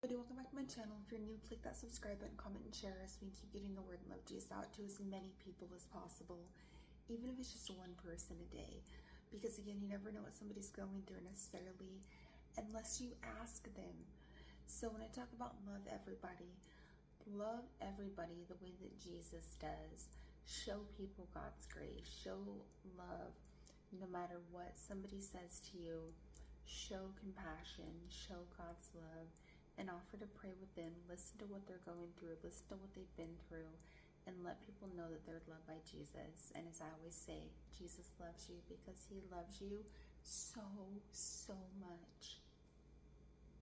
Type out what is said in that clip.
Welcome back to my channel. If you're new, click that subscribe button, comment, and share as we keep getting the word and love Jesus out to as many people as possible, even if it's just one person a day. Because again, you never know what somebody's going through necessarily unless you ask them. So when I talk about love everybody the way that Jesus does. Show people God's grace. Show love no matter what somebody says to you. Show compassion. Show God's love. And offer to pray with them, listen to what they're going through, listen to what they've been through, and let people know that they're loved by Jesus. And as I always say, Jesus loves you because he loves you so much.